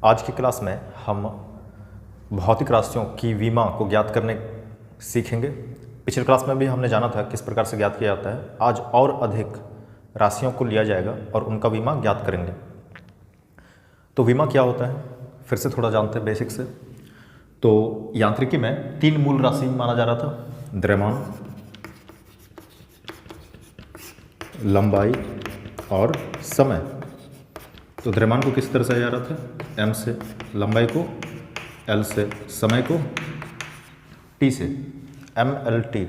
आज की क्लास में हम भौतिक राशियों की विमा को ज्ञात करने सीखेंगे। पिछले क्लास में भी हमने जाना था किस प्रकार से ज्ञात किया जाता है। आज और अधिक राशियों को लिया जाएगा और उनका विमा ज्ञात करेंगे। तो विमा क्या होता है फिर से थोड़ा जानते हैं बेसिक से। तो यांत्रिकी में तीन मूल राशि माना जा रहा था, द्रव्यमान, लंबाई और समय। तो द्रव्यमान को किस तरह से जा रहा था, m से, लंबाई को l से, समय को t से, mLT।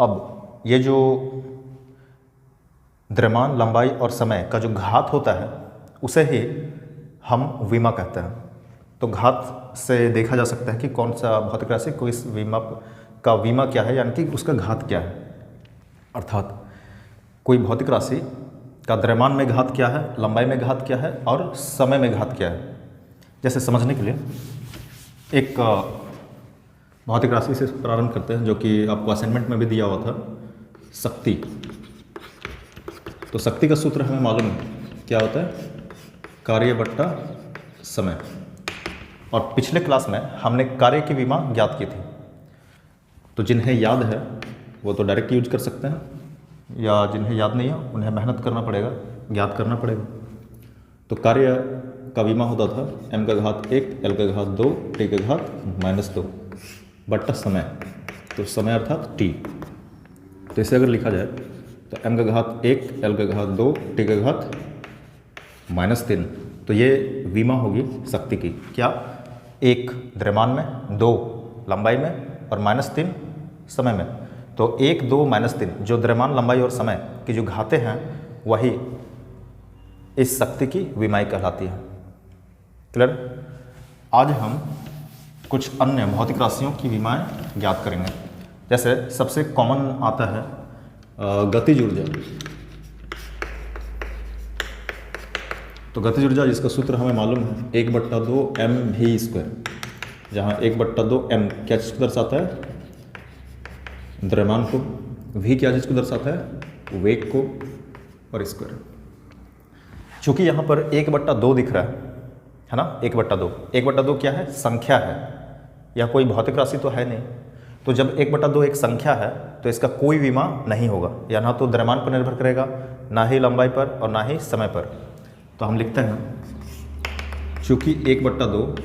अब ये जो द्रव्यमान, लंबाई और समय का जो घात होता है उसे ही हम विमा कहते हैं। तो घात से देखा जा सकता है कि कौन सा भौतिक राशि को इस विमा का विमा क्या है, यानी कि उसका घात क्या है। अर्थात कोई भौतिक राशि का द्रव्यमान में घात क्या है, लंबाई में घात क्या है और समय में घात क्या है। जैसे समझने के लिए एक भौतिक राशि से प्रारंभ करते हैं जो कि आपको असाइनमेंट में भी दिया हुआ था, शक्ति। तो शक्ति का सूत्र हमें मालूम है क्या होता है, कार्य बट्टा समय। और पिछले क्लास में हमने कार्य की विमा ज्ञात की थी। तो जिन्हें याद है वो तो डायरेक्ट यूज कर सकते हैं, या जिन्हें याद नहीं है उन्हें मेहनत करना पड़ेगा, ज्ञात करना पड़ेगा। तो कार्य का विमा होता था m का घात 1, l का घात 2, t का घात -2 बट्टा समय। तो समय अर्थात t। तो इसे अगर लिखा जाए तो m का घात 1, l का घात 2, t का घात -3। तो ये विमा होगी शक्ति की। क्या? 1 द्रव्यमान में, 2 लंबाई में और -3 समय में। तो 1, 2, -3 जो द्रव्यमान, लंबाई और समय की जो घातें हैं वही इस शक्ति की विमाई कहलाती है। क्लियर? आज हम कुछ अन्य भौतिक राशियों की विमाएं ज्ञात करेंगे। जैसे सबसे कॉमन आता है गतिज ऊर्जा। तो गतिज ऊर्जा जिसका सूत्र हमें मालूम है 1/2 mv², जहाँ 1/2 m क्या चीज़ को दर्शाता है, द्रव्यमान को, v क्या चीज़ को दर्शाता है, वेग को, और स्क्वायर। चूंकि यहाँ पर 1/2 दिख रहा है ना, 1/2। 1/2 क्या है? संख्या है। यह कोई भौतिक राशि तो है नहीं। तो जब 1/2 एक संख्या है तो इसका कोई विमा नहीं होगा, या ना तो द्रव्यमान पर निर्भर करेगा, ना ही लंबाई पर और ना ही समय पर। तो हम लिखते हैं चूंकि 1/2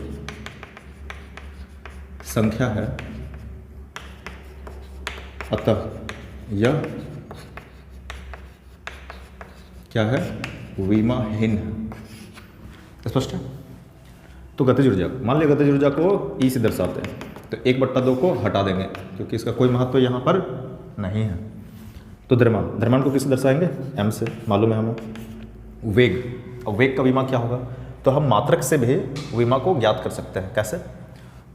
संख्या है अतः यह क्या है, विमाहीन है। स्पष्ट है? तो गतिज ऊर्जा, मान लिया गतिज ऊर्जा को E से दर्शाते हैं, तो 1/2 को हटा देंगे क्योंकि इसका कोई महत्व यहाँ पर नहीं है। तो द्रव्यमान को किससे दर्शाएंगे, m से, मालूम है हमें। वेग, और वेग का विमा क्या होगा, तो हम मात्रक से भी विमा को ज्ञात कर सकते हैं। कैसे?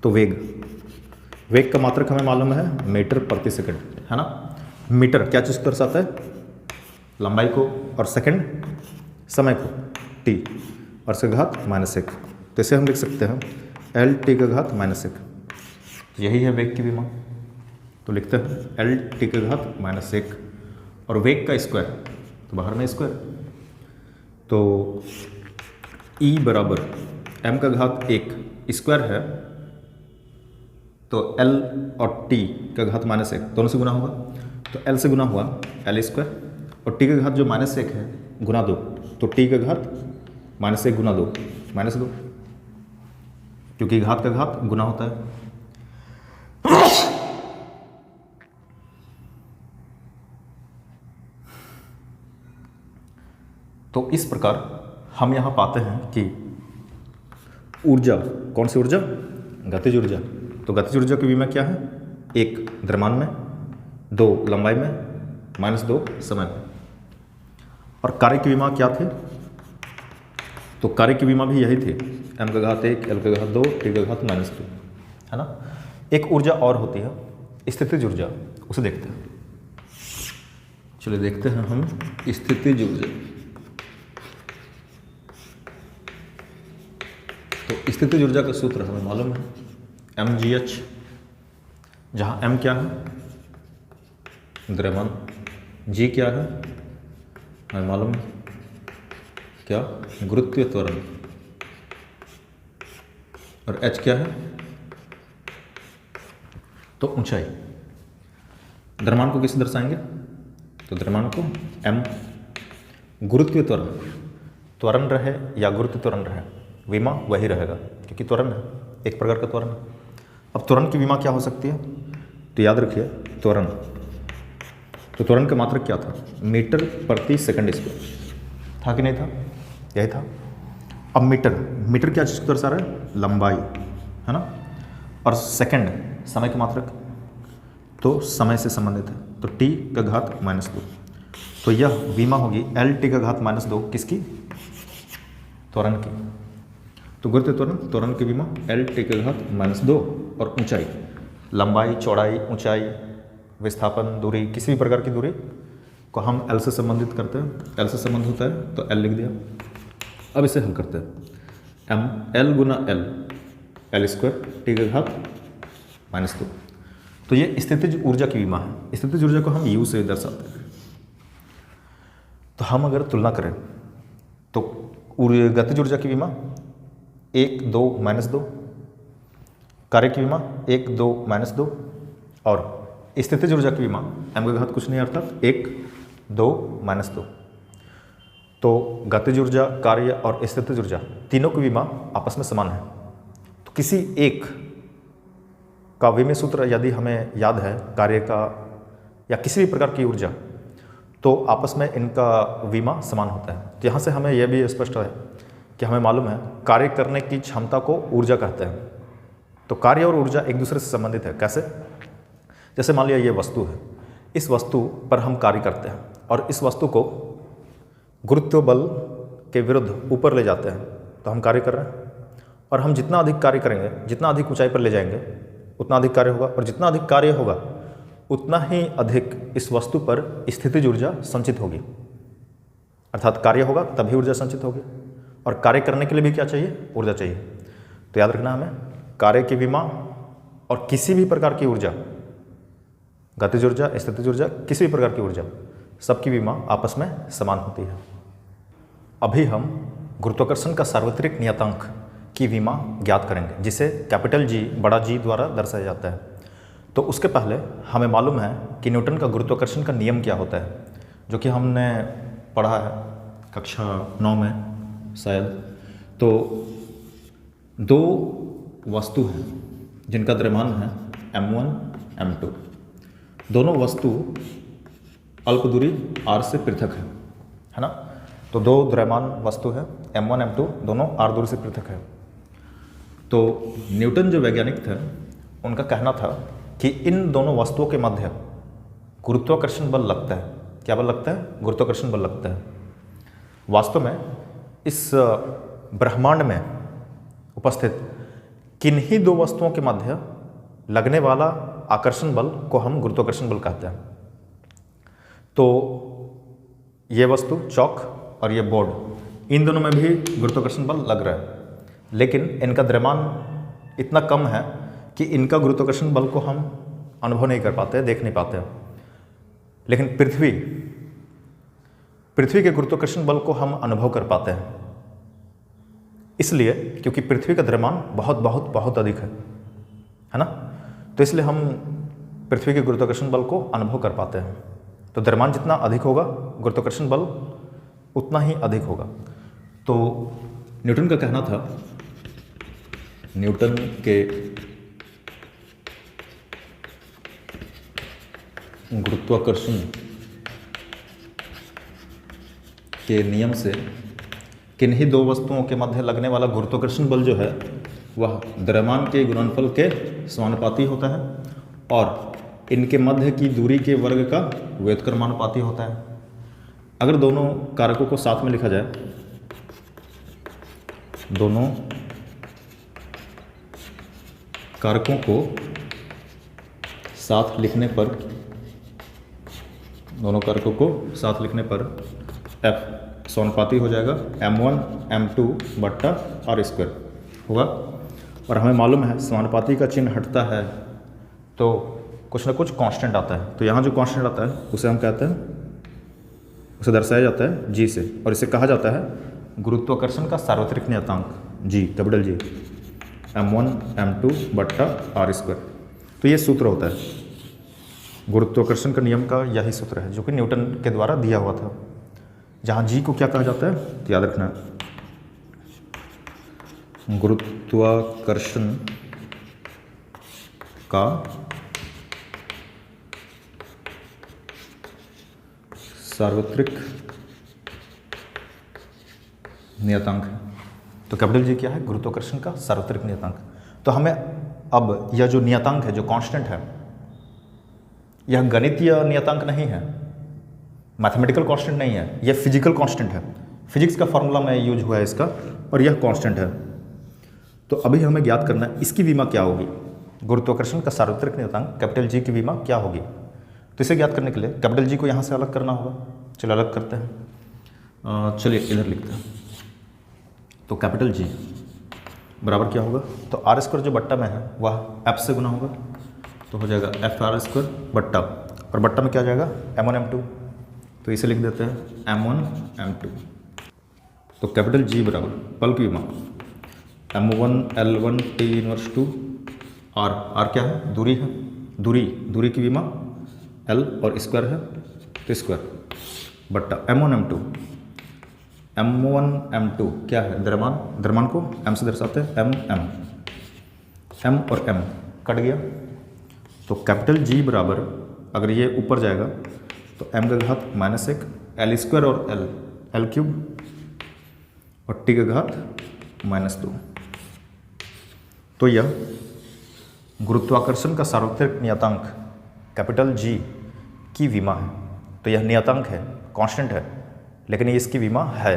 तो वेग का मात्रक हमें मालूम है मीटर प्रति सेकंड, है ना। मीटर क्या चीज़ को दर्शाता है, लंबाई को, और सेकंड समय को, t, और इसका घात -1। तो इसे हम लिख सकते हैं LT का घात -1। यही है वेग की विमा। तो लिखते हैं LT का घात -1 और वेग का स्क्वायर, तो बाहर में स्क्वायर। तो E बराबर m का घात 1 स्क्वायर है, तो L और T का घात -1 दोनों से गुना होगा। तो L से गुना हुआ L स्क्वायर, और T का घात जो -1 है गुना 2, तो T का घात -1 गुना 2 -2, क्योंकि घात का घात गुना होता है। तो इस प्रकार हम यहाँ पाते हैं कि ऊर्जा, कौन सी ऊर्जा, गतिज ऊर्जा। तो गतिज ऊर्जा की विमा क्या है, 1 द्रव्यमान में, 2 लंबाई में, -2 समय में। और कार्य की विमा क्या थी, तो कार्य की विमा भी यही थी, m का घात 1, l का घात 2, t का घात -2, है ना। एक ऊर्जा और होती है स्थितिज ऊर्जा, उसे देखते हैं। चलिए देखते हैं हम स्थितिज ऊर्जा। तो स्थितिज ऊर्जा का सूत्र हमें मालूम है mgh, जहाँ m क्या है, द्रव्यमान, g क्या है हमें मालूम है क्या, गुरुत्वीय त्वरण, और h क्या है, तो ऊंचाई। द्रव्यमान को किससे दर्शाएंगे, तो द्रव्यमान को m। गुरुत्वीय त्वरण, त्वरण रहे या गुरुत्व त्वरण रहे, विमा वही रहेगा क्योंकि त्वरण है, एक प्रकार का त्वरण है। अब त्वरण की विमा क्या हो सकती है, तो याद रखिए त्वरण, तो त्वरण का मात्रक क्या था, मीटर प्रति सेकंड स्क्वायर था कि नहीं था, यही था। अब मीटर, मीटर क्या चीज़ को दर्शा रहा है, लंबाई है ना, और सेकंड समय का मात्रक, तो समय से संबंधित है, तो t का घात -2। तो यह विमा होगी LT का घात -2 किसकी, त्वरण की। तो गुरुत्वीय त्वरण, त्वरण की विमा LT का घात -2 और ऊंचाई, लंबाई, चौड़ाई, ऊंचाई, विस्थापन, दूरी, किसी भी प्रकार की दूरी को हम L से संबंधित करते हैं, L से संबंध होता है तो L लिख दिया। अब इसे हल करते हैं, m L गुना L, L² T का घात -2। तो ये स्थितिज ऊर्जा की विमा है। स्थितिज ऊर्जा को हम U से दर्शाते हैं। तो हम अगर तुलना करें तो गतिज ऊर्जा की विमा 1, 2, -2, कार्य की विमा 1, 2, -2 और स्थितिज ऊर्जा की विमा m का घात कुछ नहीं अर्थात 1, 2, -2। तो गतिज ऊर्जा, कार्य और स्थितिज ऊर्जा तीनों की विमा आपस में समान है। तो किसी एक का विमीय सूत्र यदि हमें याद है, कार्य का या किसी भी प्रकार की ऊर्जा, तो आपस में इनका विमा समान होता है। तो यहाँ से हमें यह भी स्पष्ट है कि हमें मालूम है कार्य करने की क्षमता को ऊर्जा कहते हैं। तो कार्य और ऊर्जा एक दूसरे से संबंधित है। कैसे, जैसे मान लिया ये वस्तु है, इस वस्तु पर हम कार्य करते हैं और इस वस्तु को गुरुत्व बल के विरुद्ध ऊपर ले जाते हैं, तो हम कार्य कर रहे हैं। और हम जितना अधिक कार्य करेंगे, जितना अधिक ऊंचाई पर ले जाएंगे, उतना अधिक कार्य होगा, और जितना अधिक कार्य होगा उतना ही अधिक इस वस्तु पर स्थितिज ऊर्जा संचित होगी। अर्थात कार्य होगा तभी ऊर्जा संचित होगी, और कार्य करने के लिए भी क्या चाहिए, ऊर्जा चाहिए। तो याद रखना हमें, कार्य की विमा और किसी भी प्रकार की ऊर्जा, गतिज ऊर्जा, स्थितिज ऊर्जा, किसी भी प्रकार की ऊर्जा, सबकी विमा आपस में समान होती है। अभी हम गुरुत्वाकर्षण का सार्वत्रिक नियतांक की विमा ज्ञात करेंगे, जिसे कैपिटल G, बड़ा G द्वारा दर्शाया जाता है। तो उसके पहले हमें मालूम है कि न्यूटन का गुरुत्वाकर्षण का नियम क्या होता है, जो कि हमने पढ़ा है कक्षा 9 में शायद। तो दो वस्तु हैं जिनका द्रव्यमान है m1, m2। दोनों वस्तु अल्प दूरी r से पृथक है ना। तो दो द्रव्यमान वस्तु है m1, m2, दोनों r दूरी से पृथक है। तो न्यूटन जो वैज्ञानिक थे, उनका कहना था कि इन दोनों वस्तुओं के मध्य गुरुत्वाकर्षण बल लगता है। क्या बल लगता है, गुरुत्वाकर्षण बल लगता है। वास्तव में इस ब्रह्मांड में उपस्थित किन्हीं दो वस्तुओं के मध्य लगने वाला आकर्षण बल को हम गुरुत्वाकर्षण बल कहते हैं। तो ये वस्तु चौक और ये बोर्ड, इन दोनों में भी गुरुत्वाकर्षण बल लग रहा है, लेकिन इनका द्रव्यमान इतना कम है कि इनका गुरुत्वाकर्षण बल को हम अनुभव नहीं कर पाते, देख नहीं पाते। लेकिन पृथ्वी के गुरुत्वाकर्षण बल को हम अनुभव कर पाते हैं, इसलिए क्योंकि पृथ्वी का द्रव्यमान बहुत बहुत बहुत अधिक है ना। तो इसलिए हम पृथ्वी के गुरुत्वाकर्षण बल को अनुभव कर पाते हैं। तो द्रव्यमान जितना अधिक होगा, गुरुत्वाकर्षण बल उतना ही अधिक होगा। तो न्यूटन का कहना था, न्यूटन के गुरुत्वाकर्षण के नियम से किन्हीं दो वस्तुओं के मध्य लगने वाला गुरुत्वाकर्षण बल जो है वह द्रव्यमान के गुणनफल के समानुपाती होता है और इनके मध्य की दूरी के वर्ग का व्युत्क्रमानुपाती होता है। अगर दोनों कारकों को साथ में लिखा जाए, दोनों कारकों को साथ लिखने पर F समानुपाती हो जाएगा m1 m2 बट्टा r स्क्वायर होगा। और हमें मालूम है समानुपाती का चिन्ह हटता है तो कुछ ना कुछ कांस्टेंट आता है। तो यहाँ जो कांस्टेंट आता है उसे हम कहते हैं, उसे दर्शाया जाता है G से, और इसे कहा जाता है गुरुत्वाकर्षण का सार्वत्रिक नियतांक G, capital G। m1 m2 बट्टा r स्क्वायर। तो ये सूत्र होता है गुरुत्वाकर्षण का नियम का, यही सूत्र है जो कि न्यूटन के द्वारा दिया हुआ था। जहाँ g को क्या कहा जाता है तो याद रखना, गुरुत्वाकर्षण का सार्वत्रिक नियतांक है। तो कैपिटल जी क्या है, गुरुत्वाकर्षण का सार्वत्रिक नियतांक। तो हमें अब यह जो नियतांक है, जो कांस्टेंट है, यह गणितीय नियतांक नहीं है, मैथमेटिकल कांस्टेंट नहीं है, यह फिजिकल कांस्टेंट है। फिजिक्स का फॉर्मूला में यूज हुआ है इसका, और यह कांस्टेंट है। तो अभी हमें ज्ञात करना है इसकी विमा क्या होगी, गुरुत्वाकर्षण का सार्वत्रिक नियतांक कैपिटल जी की विमा क्या होगी। तो इसे ज्ञात करने के लिए कैपिटल जी को यहाँ से अलग करना होगा। चलो अलग करते हैं, चलिए इधर लिखते हैं। तो कैपिटल जी बराबर क्या होगा, तो आर स्क्वायर जो बट्टा में है वह एफ से गुना होगा, तो हो जाएगा एफ आर स्क्वायर बट्टा, और बट्टा में क्या जाएगा m1 m2, तो इसे लिख देते हैं m1 m2। तो कैपिटल जी बराबर पल की विमा m1 L1 T inverse 2 r क्या है, दूरी है, दूरी की विमा L और स्क्वायर है तो स्क्वायर बट्टा m1 m2 क्या है, द्रव्यमान को m से दर्शाते हैं m और m कट गया। तो कैपिटल G बराबर अगर ये ऊपर जाएगा तो m का घात -1 L स्क्वायर और L क्यूब और t का घात -2। तो यह गुरुत्वाकर्षण का सार्वत्रिक नियतांक कैपिटल G की विमा है। तो यह नियतांक है, कांस्टेंट है, लेकिन ये इसकी विमा है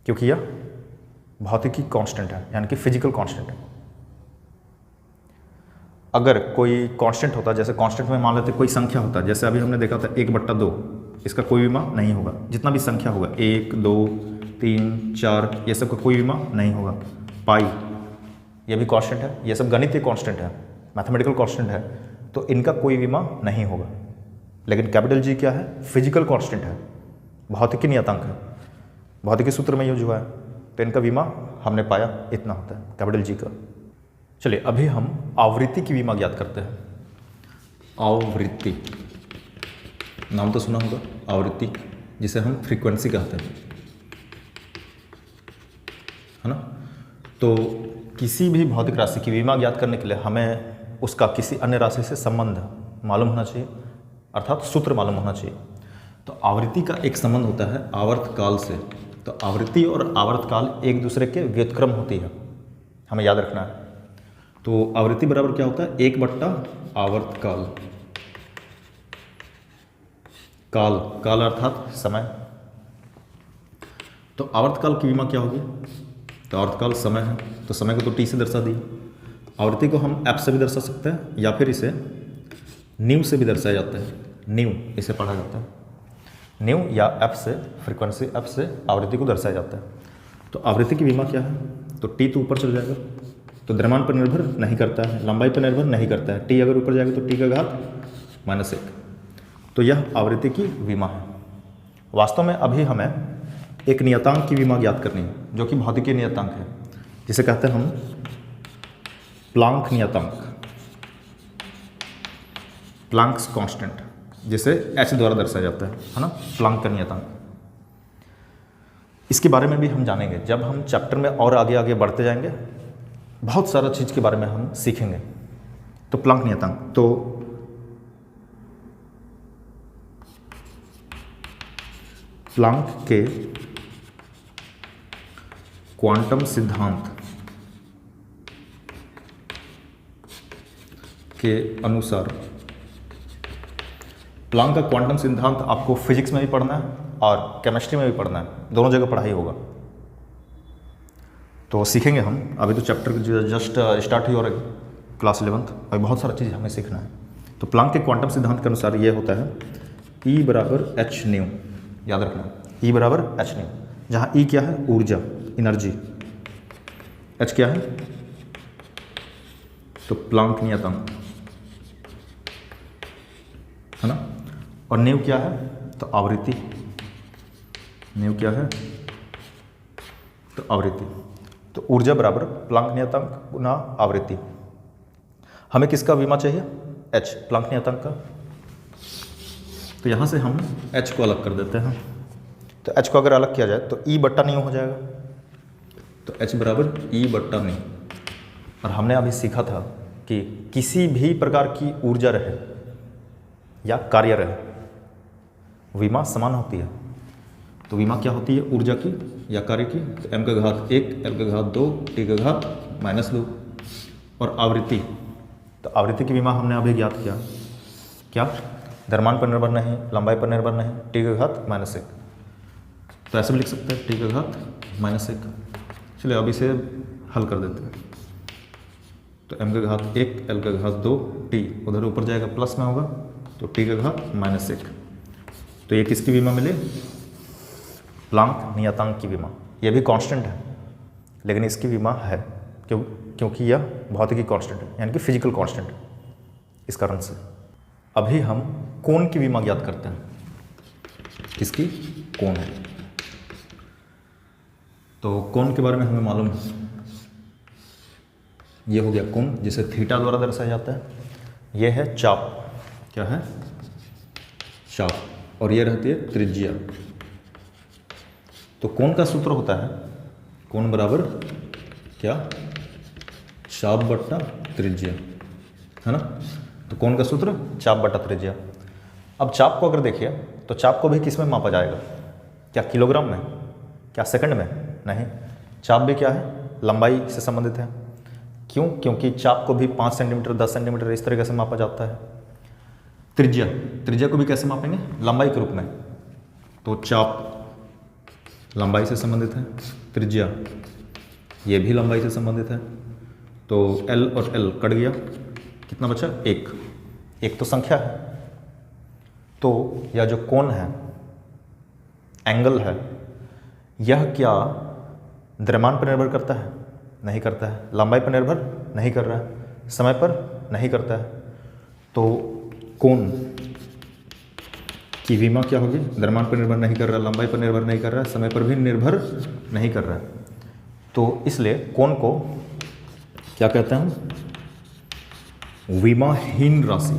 क्योंकि यह भौतिकी कांस्टेंट है, यानी कि फिजिकल कांस्टेंट है। अगर कोई कांस्टेंट होता, जैसे कांस्टेंट में मान लेते कोई संख्या होता, जैसे अभी हमने देखा था 1/2, इसका कोई विमा नहीं होगा। जितना भी संख्या होगा 1 2 3 4 ये सब का कोई विमा नहीं होगा। पाई ये भी कांस्टेंट है, ये सब गणितीय कांस्टेंट है, मैथमेटिकल कांस्टेंट है, तो इनका कोई विमा नहीं होगा। लेकिन कैपिटल जी क्या है, फिजिकल कांस्टेंट है, भौतिकी नियतांक है, भौतिकी सूत्र में यूज हुआ है, तो इनका विमा हमने पाया इतना होता है कैपिटल जी का। चलिए अभी हम आवृत्ति की विमा ज्ञात करते हैं। आवृत्ति नाम तो सुना होगा, आवृत्ति जिसे हम फ्रीक्वेंसी कहते हैं, है ना। तो किसी भी भौतिक राशि की विमा ज्ञात करने के लिए हमें उसका किसी अन्य राशि से संबंध मालूम होना चाहिए, अर्थात सूत्र मालूम होना चाहिए। तो आवृत्ति का एक संबंध होता है आवर्तकाल से। तो आवृत्ति और आवर्तकाल एक दूसरे के व्युत्क्रम होती है, हमें याद रखना है। तो आवृत्ति बराबर क्या होता है, 1/आवर्तकाल। काल अर्थात समय। तो आवर्तकाल की विमा क्या होगी, तो आवर्तकाल समय है, तो समय को तो t से दर्शा दिया। आवृत्ति को हम f से भी दर्शा सकते हैं या फिर इसे न्यू से भी दर्शाया जाता है, न्यू इसे पढ़ा जाता है, न्यू या f से, फ्रीक्वेंसी f से आवृत्ति को दर्शाया जाता है। तो आवृत्ति की विमा क्या है, तो t तो ऊपर चल जाएगा, तो द्रव्यमान पर निर्भर नहीं करता है, लंबाई पर निर्भर नहीं करता है। t अगर ऊपर जाएगा तो t का घात -1। तो यह आवृत्ति की विमा है। वास्तव में अभी हमें एक नियतांक की विमा ज्ञात करनी है, जो कि भौतिकीय नियतांक है, जिसे कहते हैं हम प्लांक नियतांक, प्लांक्स कांस्टेंट, जिसे h द्वारा दर्शाया जाता है ना, प्लांक का नियतांक। इसके बारे में भी हम जानेंगे जब हम चैप्टर में और आगे आगे बढ़ते जाएंगे, बहुत सारा चीज़ के बारे में हम सीखेंगे। तो प्लांक नियतांक, तो प्लांक के क्वांटम सिद्धांत के अनुसार, प्लांक का क्वांटम सिद्धांत आपको फिजिक्स में भी पढ़ना है और केमिस्ट्री में भी पढ़ना है, दोनों जगह पढ़ाई होगा। तो सीखेंगे हम, अभी तो चैप्टर जस्ट स्टार्ट ही हो रही, क्लास 11th, और बहुत सारा चीज़ हमें सीखना है। तो प्लांक के क्वांटम सिद्धांत के अनुसार ये होता है E बराबर h न्यू, याद रखना E बराबर h न्यू, जहाँ E क्या है, ऊर्जा, एनर्जी, h क्या है, तो प्लांक नियतांक, है ना, और न्यू क्या है, तो आवृत्ति, न्यू क्या है, तो आवृत्ति। तो ऊर्जा बराबर प्लांक नियतांक गुना आवृत्ति। हमें किसका विमा चाहिए? h, प्लांक नियतांक का। तो यहाँ से हम h को अलग कर देते हैं। तो h को अगर अलग किया जाए तो E बट्टा न्यू हो जाएगा। तो h बराबर E बट्टा न्यू। और हमने अभी सीखा था कि किसी भी प्रकार की ऊर्जा रहे या कार्य रहे, विमा समान होती है। तो विमा क्या होती है? ऊर्जा की या कार्य की। तो m का घात 1, l का घात 2, t का घात -2। और आवृत्ति, तो आवृत्ति की विमा हमने अभी ज्ञात किया। क्या? द्रव्यमान पर निर्भर नहीं, लंबाई पर निर्भर नहीं, t का घात -1। तो ऐसे भी लिख सकते हैं, t का घात -1। चलिए अब इसे हल कर देते हैं। तो m का घात 1, l का घात 2, t उधर ऊपर जाएगा प्लस में होगा, तो t का घात -1। तो ये किसकी विमा मिली? प्लांक नियतांक की विमा। ये भी कांस्टेंट है, लेकिन इसकी विमा है क्योंकि यह भौतिकी कांस्टेंट है, यानी कि फिजिकल कांस्टेंट है। इस कारण से अभी हम कोण की विमा ज्ञात करते हैं। किसकी? कोण है। तो कोण के बारे में हमें मालूम है, ये हो गया कोण, जिसे थीटा द्वारा दर्शाया जाता है। ये है चाप। क्या है? चाप। और ये रहती है त्रिज्या। तो कोण का सूत्र होता है कोण बराबर क्या? चाप बट्टा त्रिज्या, है ना। तो कोण का सूत्र चाप बट्टा त्रिज्या। अब चाप को अगर देखिए तो चाप को भी किस में मापा जाएगा? क्या किलोग्राम में? क्या सेकंड में? नहीं। चाप भी क्या है? लंबाई से संबंधित है। क्यों? क्योंकि चाप को भी 5 सेंटीमीटर, 10 सेंटीमीटर इस तरीके से मापा जाता है। त्रिज्या को भी कैसे मापेंगे? लंबाई के रूप में। तो चाप लंबाई से संबंधित है, त्रिज्या ये भी लंबाई से संबंधित है। तो L और L कट गया, कितना बचा? 1 तो संख्या है। तो यह जो कोण है, एंगल है, यह क्या द्रव्यमान पर निर्भर करता है? नहीं करता है। लंबाई पर निर्भर नहीं कर रहा है, समय पर नहीं करता है। तो कोण की विमा क्या होगी? द्रव्यमान पर निर्भर नहीं कर रहा, लंबाई पर निर्भर नहीं कर रहा, समय पर भी निर्भर नहीं कर रहा। तो इसलिए कोण को क्या कहते हैं हम? विमाहीन राशि।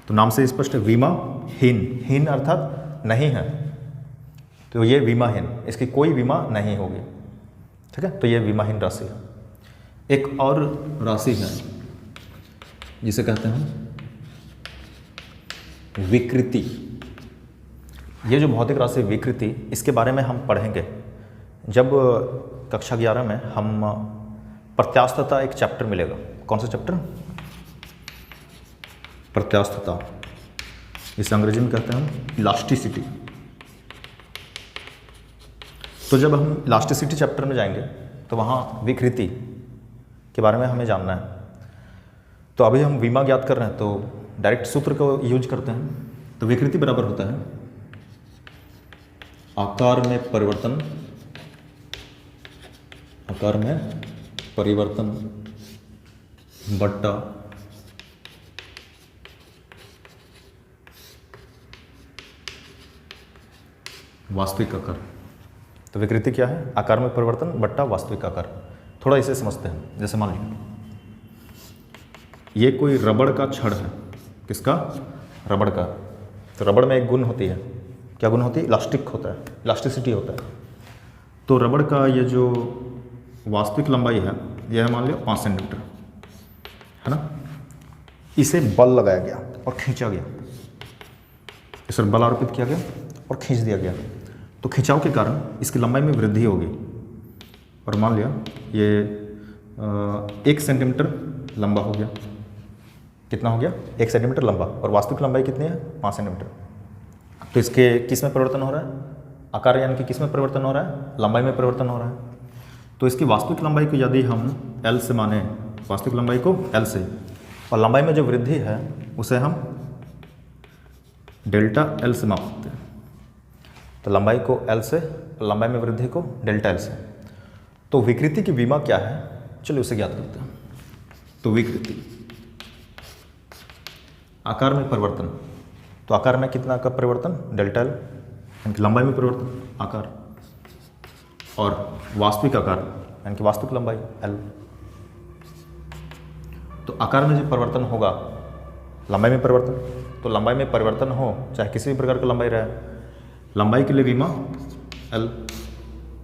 तो नाम से स्पष्ट है, विमाहीन अर्थात नहीं है। तो ये विमाहीन, इसकी कोई विमा नहीं होगी। ठीक है, तो ये विमाहीन राशि है। एक और राशि है जिसे कहते हैं विकृति। ये जो भौतिक राशि विकृति, इसके बारे में हम पढ़ेंगे जब कक्षा 11 में हम प्रत्यास्थता एक चैप्टर मिलेगा। कौन सा चैप्टर? प्रत्यास्थता। इसे अंग्रेजी में कहते हैं हम इलास्टिसिटी। तो जब हम इलास्टिसिटी चैप्टर में जाएंगे तो वहाँ विकृति के बारे में हमें जानना है। तो अभी हम विमा ज्ञात कर रहे हैं, तो डायरेक्ट सूत्र को यूज करते हैं। तो विकृति बराबर होता है आकार में परिवर्तन बट्टा वास्तविक आकार। तो विकृति क्या है? आकार में परिवर्तन बट्टा वास्तविक आकार। थोड़ा इसे समझते हैं। जैसे मान लीजिए ये कोई रबड़ का छड़ है। किसका? रबड़ का। तो रबड़ में एक गुण होती है। क्या गुण होती है? इलास्टिक होता है, इलास्टिसिटी होता है। तो रबड़ का ये जो वास्तविक लंबाई है, यह है मान लिया 5 सेंटीमीटर, है ना। इसे बल लगाया गया और खींचा गया, इस पर बल आरोपित किया गया और खींच दिया गया। तो खिंचाव के कारण इसकी लंबाई में वृद्धि होगी। और मान लिया ये 1 सेंटीमीटर लंबा हो गया। कितना हो गया? 1 सेंटीमीटर लंबा। और वास्तविक लंबाई कितनी है? 5 सेंटीमीटर। तो इसके किस में परिवर्तन हो रहा है? आकार यानी कि किस में परिवर्तन हो रहा है? लंबाई में परिवर्तन हो रहा है। तो इसकी वास्तविक लंबाई को यदि हम L से माने, वास्तविक लंबाई को L से, और लंबाई में जो वृद्धि है उसे हम डेल्टा L से माप सकते हैं। तो लंबाई को L से, लंबाई में वृद्धि को डेल्टा L से। तो विकृति की विमा क्या है? चलिए उसे ज्ञात करते हैं। तो विकृति आकार में परिवर्तन। तो आकार में कितना का परिवर्तन? डेल्टा L, यानी कि लंबाई में परिवर्तन, आकार। और वास्तविक आकार यानी कि वास्तविक लंबाई L। तो आकार में जो परिवर्तन होगा, लंबाई में परिवर्तन, तो लंबाई में परिवर्तन हो चाहे किसी भी प्रकार का लंबाई रहे, लंबाई के लिए विमा L,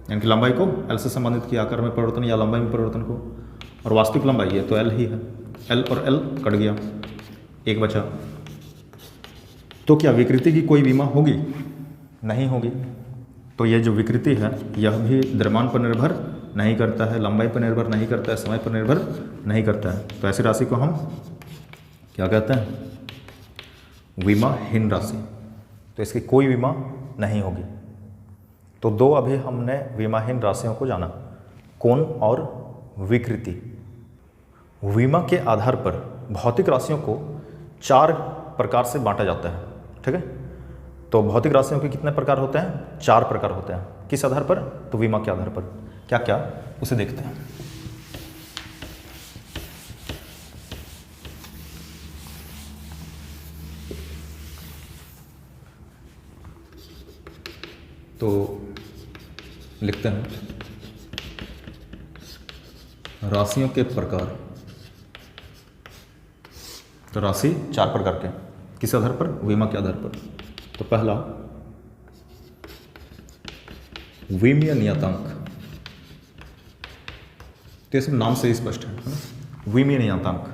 यानी कि लंबाई को L से संबंधित किया, आकार में परिवर्तन या लंबाई में परिवर्तन को, और वास्तविक लंबाई है तो L ही है। L और L कट गया, एक बचा। तो क्या विकृति की कोई विमा होगी? नहीं होगी। तो ये जो विकृति है यह भी द्रव्यमान पर निर्भर नहीं करता है, लंबाई पर निर्भर नहीं करता है, समय पर निर्भर नहीं करता है। तो ऐसी राशि को हम क्या कहते हैं? विमाहीन राशि। तो इसकी कोई विमा नहीं होगी। तो दो अभी हमने विमाहीन राशियों को जाना, कोण और विकृति। विमा के आधार पर भौतिक राशियों को 4 प्रकार से बांटा जाता है, ठीक है। तो भौतिक राशियों के कितने प्रकार होते हैं? 4 प्रकार होते हैं। किस आधार पर? तो विमा के आधार पर। क्या क्या, उसे देखते हैं। तो लिखते हैं राशियों के प्रकार। तो राशि 4 प्रकार के, किस आधार पर? विमा के आधार पर। तो पहला विमीय नियतांक। तो ये सब नाम से ही स्पष्ट है ना? विमीय नियतांक।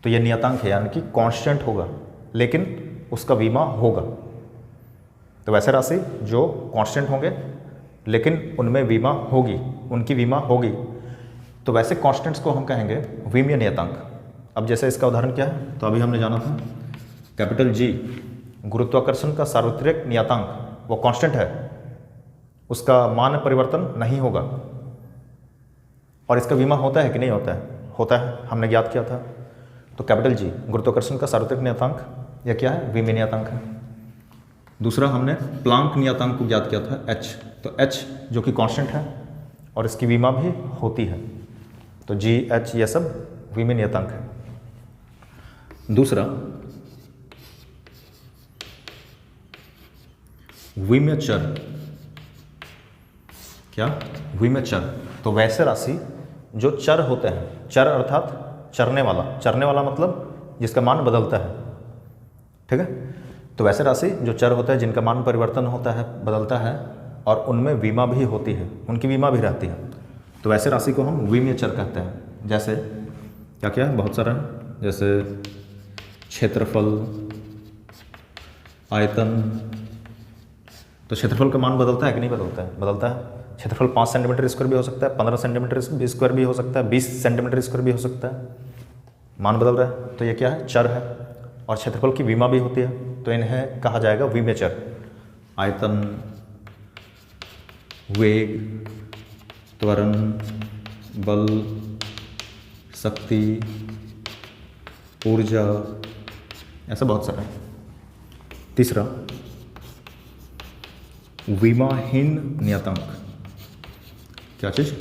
तो ये नियतांक है यानी कि कांस्टेंट होगा, लेकिन उसका विमा होगा। तो वैसे राशि जो कांस्टेंट होंगे लेकिन उनमें विमा होगी, उनकी विमा होगी, तो वैसे कांस्टेंट्स को हम कहेंगे विमीय नियतांक। अब जैसे इसका उदाहरण क्या है? तो अभी हमने जाना था कैपिटल G, गुरुत्वाकर्षण का सार्वत्रिक नियतांक, वो कांस्टेंट है, उसका मान परिवर्तन नहीं होगा। और इसका विमा होता है कि नहीं होता है? होता है, हमने ज्ञात किया था। तो कैपिटल G, गुरुत्वाकर्षण का सार्वत्रिक नियतांक, यह क्या है? विमीय नियतांक है। दूसरा हमने प्लांक नियतांक को ज्ञात किया था H। तो H जो कि कांस्टेंट है और इसकी विमा भी होती है। तो G, H ये सब विमीय नियतांक है। दूसरा विमीय चर। क्या? विमीय चर। तो वैसे राशि जो चर होते हैं, चर अर्थात चरने वाला, चरने वाला मतलब जिसका मान बदलता है, ठीक है। तो वैसे राशि जो चर होता है, जिनका मान परिवर्तन होता है, बदलता है, और उनमें विमा भी होती है, उनकी विमा भी रहती है। तो वैसे राशि को हम विमीय चर कहते हैं। जैसे क्या क्या है? बहुत सारा है, जैसे क्षेत्रफल, आयतन। तो क्षेत्रफल का मान बदलता है कि नहीं बदलता है? बदलता है। क्षेत्रफल 5 सेंटीमीटर स्क्वायर भी हो सकता है, 15 सेंटीमीटर स्क्वायर भी हो सकता है, 20 सेंटीमीटर स्क्वायर भी हो सकता है, मान बदल रहा है। तो ये क्या है? चर है, और क्षेत्रफल की विमा भी होती है। तो इन्हें कहा जाएगा विमीय चर। आयतन, वेग, त्वरण, बल, शक्ति, ऊर्जा, ऐसा बहुत सारा है। तीसरा विमाहीन नियतांक। क्या चीज़?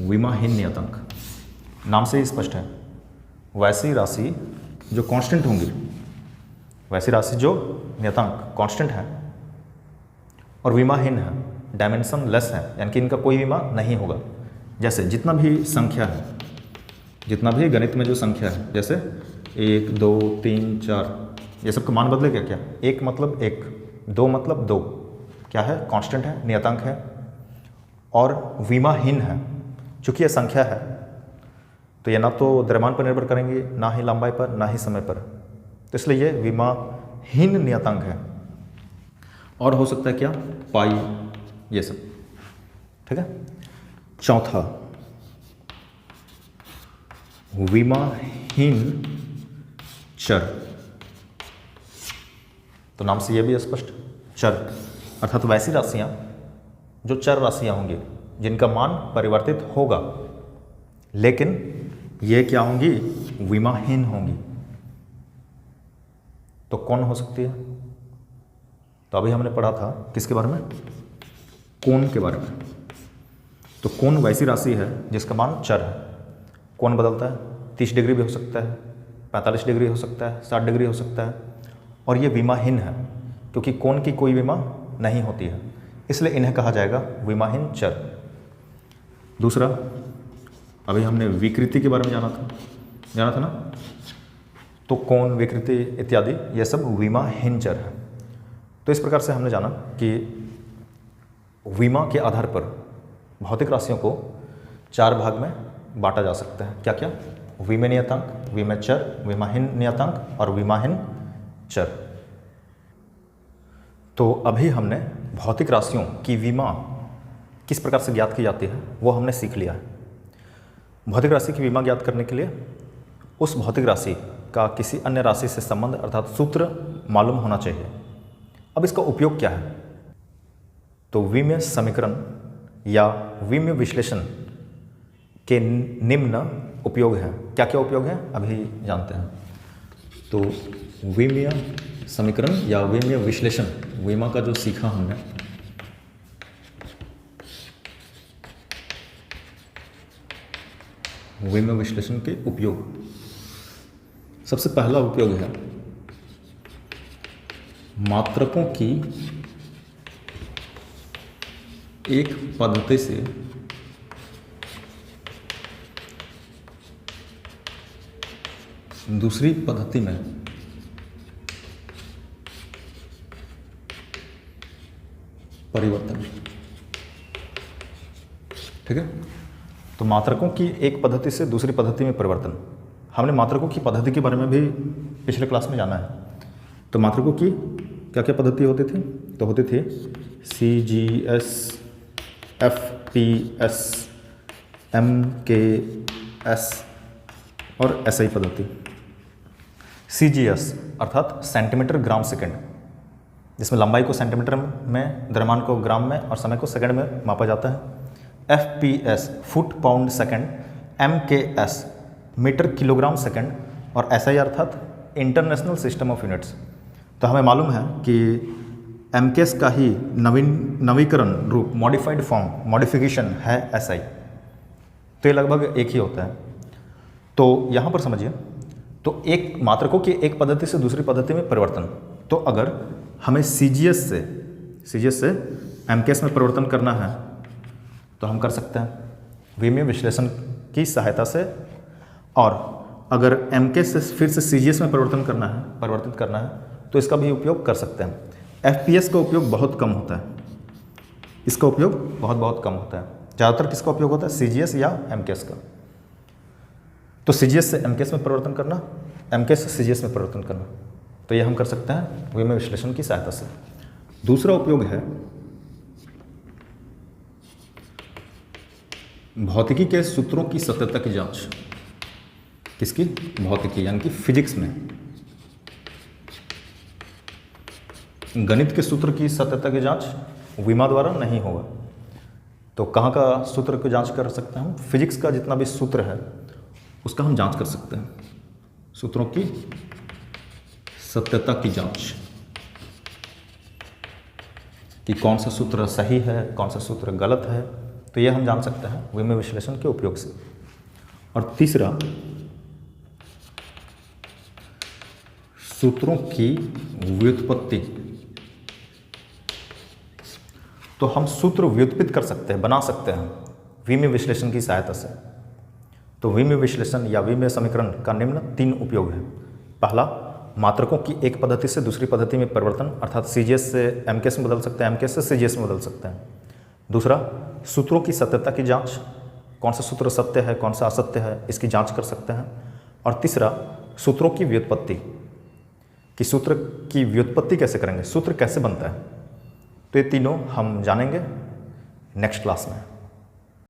विमाहीन नियतांक। नाम से ही स्पष्ट है, वैसी राशि जो कांस्टेंट होंगी, वैसी राशि जो नियतांक कांस्टेंट है और विमाहीन है, डायमेंशन लेस है, यानी कि इनका कोई विमा नहीं होगा। जैसे जितना भी संख्या है, जितना भी गणित में जो संख्या है, जैसे 1, 2, 3, 4, ये सब का मान बदलेगा क्या? 1 मतलब 1, 2 मतलब 2, क्या है? कांस्टेंट है, नियतांक है और विमाहीन है। चूँकि ये संख्या है तो ये ना तो द्रव्यमान पर निर्भर करेंगी, ना ही लंबाई पर, ना ही समय पर। तो इसलिए ये विमाहीन नियतांक है। और हो सकता है क्या? पाई, ये सब, ठीक है। चौथा विमाहीन चर। तो नाम से ये भी स्पष्ट, चर अर्थात वैसी राशियां जो चर राशियां होंगी, जिनका मान परिवर्तित होगा, लेकिन ये क्या होंगी? विमाहीन होंगी। तो कौन हो सकती है? तो अभी हमने पढ़ा था किसके बारे में? कोण के बारे में। तो कोण वैसी राशि है जिसका मान चर है। कोण बदलता है, 30 डिग्री भी हो सकता है, 45 डिग्री हो सकता है, 60 डिग्री हो सकता है, और ये विमाहीन है क्योंकि कोण की कोई विमा नहीं होती है, इसलिए इन्हें कहा जाएगा विमाहीन चर। दूसरा, अभी हमने विकृति के बारे में जाना था ना, तो कोण, विकृति इत्यादि ये सब विमाहीन चर है। तो इस प्रकार से हमने जाना कि विमा के आधार पर भौतिक राशियों को 4 भाग में बांटा जा सकता है। क्या क्या? विमेय नियतांक, विमेय चर, विमाहीन नियतांक और विमाहीन चर। तो अभी हमने भौतिक राशियों की विमा किस प्रकार से ज्ञात की जाती है वो हमने सीख लिया है। भौतिक राशि की विमा ज्ञात करने के लिए उस भौतिक राशि का किसी अन्य राशि से संबंध अर्थात सूत्र मालूम होना चाहिए। अब इसका उपयोग क्या है? तो विमेय समीकरण या विमेय विश्लेषण के निम्न उपयोग हैं। क्या क्या उपयोग हैं अभी जानते हैं। तो विमेय समीकरण या विमेय विश्लेषण, विमा का जो सीखा हमने, विमेय विश्लेषण के उपयोग। सबसे पहला उपयोग है मात्रकों की एक पद्धति से दूसरी पद्धति में परिवर्तन। ठीक है, तो मात्रकों की एक पद्धति से दूसरी पद्धति में परिवर्तन। हमने मात्रकों की पद्धति के बारे में भी पिछले क्लास में जाना है। तो मात्रकों की क्या क्या पद्धति होती थी? तो होती थी CGS, FPS, MKS और SI पद्धति। CGS अर्थात सेंटीमीटर ग्राम सेकंड, जिसमें लंबाई को सेंटीमीटर में, द्रव्यमान को ग्राम में और समय को सेकंड में मापा जाता है। FPS foot pound second, MKS metre kilogram second और SI अर्थात इंटरनेशनल सिस्टम ऑफ यूनिट्स। तो हमें मालूम है कि MKS का ही नवीकरण रूप, मॉडिफाइड फॉर्म, मॉडिफिकेशन है SI। तो ये लगभग एक ही होता है। तो यहाँ पर समझिए, तो एक मात्रकों की एक पद्धति से दूसरी पद्धति में परिवर्तन। तो अगर हमें CGS से MKS में परिवर्तन करना है तो हम कर सकते हैं विमेय विश्लेषण की सहायता से। और अगर MKS से फिर से CGS में परिवर्तित करना है तो इसका भी उपयोग कर सकते हैं। FPS का उपयोग बहुत कम होता है, इसका उपयोग बहुत कम होता है। ज़्यादातर किसका उपयोग होता है? CGS या MKS का। तो CGS से MKS में परिवर्तन करना, MKS से CGS में परिवर्तन करना, तो ये हम कर सकते हैं विमेय विश्लेषण की सहायता से। दूसरा उपयोग है भौतिकी के सूत्रों की सत्यता की जांच। किसकी? भौतिकी यानी कि फिजिक्स में। गणित के सूत्र की सत्यता की जांच विमा द्वारा नहीं होगा। तो कहाँ का सूत्र की जांच कर सकते हैं हम? फिजिक्स का जितना भी सूत्र है उसका हम जांच कर सकते हैं। सूत्रों की सत्यता की जांच कि कौन सा सूत्र सही है, कौन सा सूत्र गलत है, तो ये हम जान सकते हैं विमेय विश्लेषण के उपयोग से। और तीसरा, सूत्रों की व्युत्पत्ति। तो हम सूत्र व्युत्पत्ति कर सकते हैं, बना सकते हैं विमेय विश्लेषण की सहायता से। तो विमेय विश्लेषण या विमेय समीकरण का निम्न 3 उपयोग है। पहला, मात्रकों की एक पद्धति से दूसरी पद्धति में परिवर्तन, अर्थात CGS से MKS में बदल सकते हैं, MKS से CGS में बदल सकते हैं। दूसरा, सूत्रों की सत्यता की जांच, कौन सा सूत्र सत्य है, कौन सा असत्य है, इसकी जांच कर सकते हैं। और तीसरा, सूत्रों की व्युत्पत्ति, कि सूत्र की व्युत्पत्ति कैसे करेंगे, सूत्र कैसे बनता है। तो ये तीनों हम जानेंगे नेक्स्ट क्लास में।